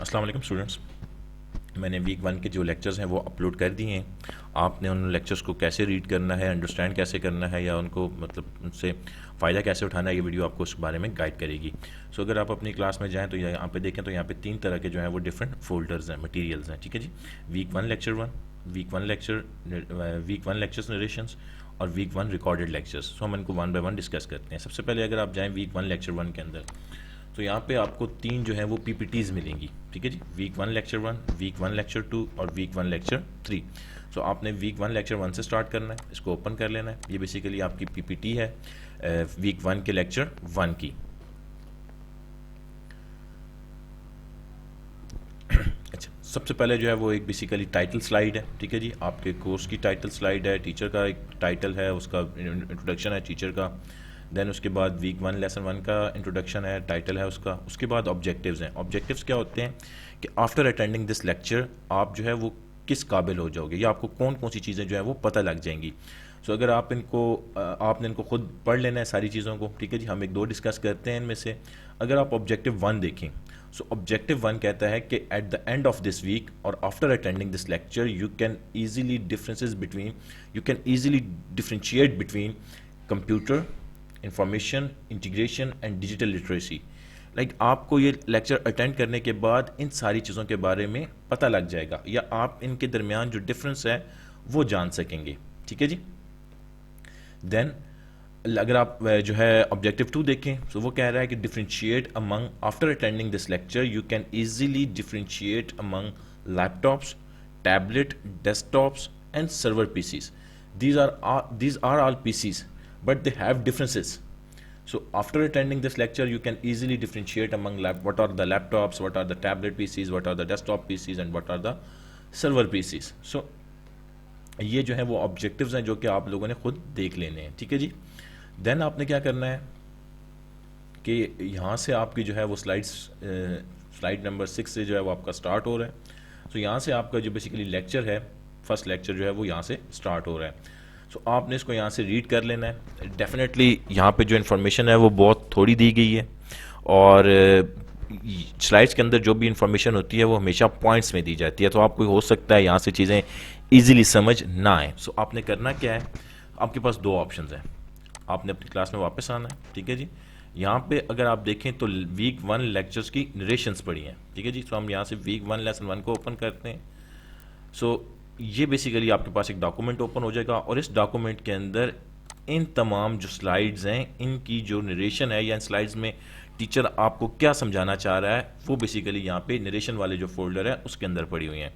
अस्सलाम वालेकुम स्टूडेंट्स। मैंने वीक वन के जो लेक्चर्स हैं वो अपलोड कर दिए हैं। आपने उन लेक्चर्स को कैसे रीड करना है, अंडरस्टैंड कैसे करना है या उनको मतलब उनसे फ़ायदा कैसे उठाना है, ये वीडियो आपको उस बारे में गाइड करेगी। सो अगर आप अपनी क्लास में जाएँ तो यहाँ पे देखें तो यहाँ पे 3 तरह के जो हैं वो डिफरेंट फोल्डर्स हैं, मटीरियल्स हैं। ठीक है जी। Week one lecture one, week one lectures narrations और week one recorded lectures. So हम इनको वन बाय वन डिस्कस करते हैं। सबसे पहले अगर आप जाएँ वीक वन लेक्चर वन के अंदर, तो यहाँ पे आपको 3 जो है वो पीपीटीज मिलेंगी। ठीक है जी। Week one lecture one, week one lecture two और week one lecture three. So आपने वीक वन लेक्चर वन से स्टार्ट करना है, इसको ओपन कर लेना है। ये बेसिकली आपकी पीपीटी है वीक वन के लेक्चर वन की। अच्छा, सबसे पहले जो है वो एक बेसिकली टाइटल स्लाइड है। ठीक है जी। आपके कोर्स की टाइटल स्लाइड है, टीचर का एक टाइटल है, उसका इंट्रोडक्शन है टीचर का। देन उसके बाद वीक वन लेसन वन का इंट्रोडक्शन है, टाइटल है उसका। उसके बाद ऑब्जेक्टिव्स हैं। ऑब्जेक्टिव्स क्या होते हैं कि आफ्टर अटेंडिंग दिस लेक्चर आप जो है वो किस काबिल हो जाओगे या आपको कौन कौन सी चीज़ें जो है वो पता लग जाएंगी। सो अगर आप इनको आपने इनको खुद पढ़ लेना है सारी चीज़ों को। ठीक है जी। हम एक दो डिस्कस करते हैं इनमें से। अगर आप ऑब्जेक्टिव वन देखें, सो ऑब्जेक्टिव वन कहता है कि at the end of this week और after attending this lecture you can easily differentiate between computer information integration and digital literacy. Like आपको ये लेक्चर अटेंड करने के बाद इन सारी चीज़ों के बारे में पता लग जाएगा या आप इनके दरमियान जो डिफरेंस है वो जान सकेंगे। ठीक है जी। देन अगर आप जो है ऑब्जेक्टिव टू देखें तो वो कह रहा है कि differentiate among after attending this lecture you can easily differentiate among laptops, tablet, desktops and server PCs. These are all PCs, but they have differences. So after attending this lecture, you can easily differentiate among what are the laptops, what are the tablet PCs, what are the desktop PCs, and what are the server PCs. So ये जो है वो objectives हैं जो कि आप लोगों ने खुद देख लेने हैं। ठीक है जी। देन आपने क्या करना है कि यहाँ से आपकी जो है वो स्लाइड नंबर 6 से जो है वो आपका स्टार्ट हो रहा है। सो यहाँ से आपका जो बेसिकली लेक्चर है, फर्स्ट लेक्चर जो है वो यहाँ से स्टार्ट हो रहा है। सो आपने इसको यहाँ से रीड कर लेना है। डेफिनेटली यहाँ पे जो इन्फॉर्मेशन है वो बहुत थोड़ी दी गई है और स्लाइड्स के अंदर जो भी इंफॉर्मेशन होती है वो हमेशा पॉइंट्स में दी जाती है, तो आपको हो सकता है यहाँ से चीज़ें ईजिली समझ ना आए। सो आपने करना क्या है, आपके पास दो ऑप्शंस हैं। आपने अपनी क्लास में वापस आना है। ठीक है जी। यहाँ पे अगर आप देखें तो वीक वन लेक्चर्स की नरेशंस पड़ी हैं। ठीक है जी। तो हम यहाँ से वीक वन लेसन वन को ओपन करते हैं। सो ये बेसिकली आपके पास एक डॉक्यूमेंट ओपन हो जाएगा और इस डॉक्यूमेंट के अंदर इन तमाम जो स्लाइड्स हैं इनकी जो नरेशन है या इन स्लाइड्स में टीचर आपको क्या समझाना चाह रहा है वो बेसिकली यहाँ पे नरेशन वाले जो फोल्डर है उसके अंदर पड़ी हुई हैं।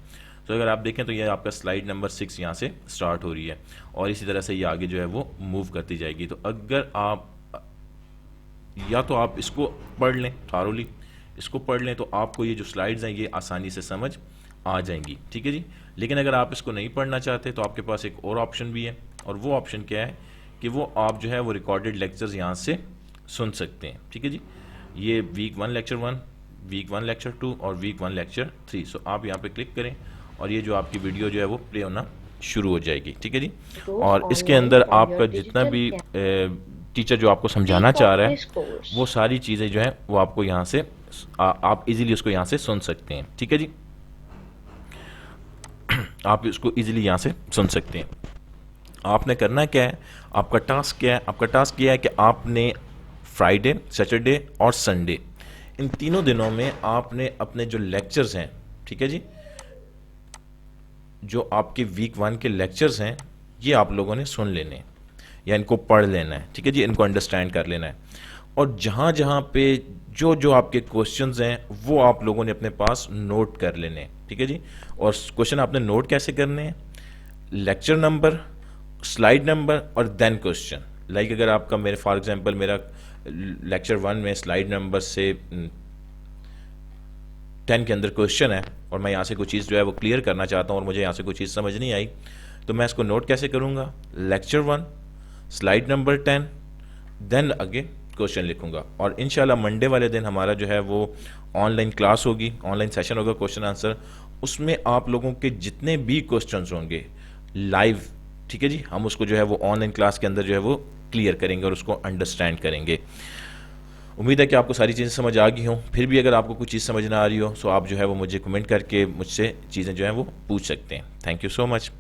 तो अगर आप देखें तो ये आपका स्लाइड नंबर 6 यहाँ से स्टार्ट हो रही है और इसी तरह से ये आगे जो है वो मूव करती जाएगी। तो अगर आप या तो आप इसको पढ़ लें थारोली, इसको पढ़ लें तो आपको ये जो स्लाइड्स हैं ये आसानी से समझ आ जाएंगी। ठीक है जी। लेकिन अगर आप इसको नहीं पढ़ना चाहते तो आपके पास एक और ऑप्शन भी है और वो ऑप्शन क्या है कि वो आप जो है वो रिकॉर्डेड लेक्चर्स यहाँ से सुन सकते हैं। ठीक है जी। ये week one lecture one, week one lecture two और week one lecture three. So आप यहाँ पे क्लिक करें और ये जो आपकी वीडियो जो है वो प्ले होना शुरू हो जाएगी। ठीक है जी। और इसके अंदर आपका जितना भी टीचर जो आपको समझाना चाह रहा है वो सारी चीज़ें जो है वो आपको यहाँ से आप इजीली उसको यहाँ से सुन सकते हैं। ठीक है जी। आप इसको इजीली यहाँ से सुन सकते हैं। आपने करना क्या है, आपका टास्क क्या है, आपका टास्क ये है कि आपने फ्राइडे, सैटरडे और संडे इन तीनों दिनों में आपने अपने जो लेक्चर्स हैं, ठीक है जी, जो आपके वीक वन के लेक्चर्स हैं ये आप लोगों ने सुन लेने हैं या इनको पढ़ लेना है। ठीक है जी। इनको अंडरस्टैंड कर लेना है और जहाँ जहाँ पे जो जो आपके क्वेश्चंस हैं वो आप लोगों ने अपने पास नोट कर लेने हैं। ठीक है जी। और क्वेश्चन आपने नोट कैसे करने हैं, लेक्चर नंबर, स्लाइड नंबर और देन क्वेश्चन। लाइक अगर आपका मेरे फॉर एग्जांपल मेरा लेक्चर वन में स्लाइड नंबर से 10 के अंदर क्वेश्चन है और मैं यहाँ से कोई चीज़ जो है वो क्लियर करना चाहता हूँ और मुझे यहाँ से कोई चीज़ समझ नहीं आई, तो मैं इसको नोट कैसे करूँगा, lecture one, slide number 10, then आगे क्वेश्चन लिखूंगा। और इंशाल्लाह मंडे वाले दिन हमारा जो है वो ऑनलाइन क्लास होगी, ऑनलाइन सेशन होगा क्वेश्चन आंसर। उसमें आप लोगों के जितने भी क्वेश्चंस होंगे लाइव, ठीक है जी, हम उसको जो है वो ऑनलाइन क्लास के अंदर जो है वो क्लियर करेंगे और उसको अंडरस्टैंड करेंगे। उम्मीद है कि आपको सारी चीज़ें समझ आ गई हों। फिर भी अगर आपको कुछ चीज़ समझ ना आ रही हो, सो आप जो है वो मुझे कमेंट करके मुझसे चीज़ें जो हैं वो पूछ सकते हैं। Thank you so much.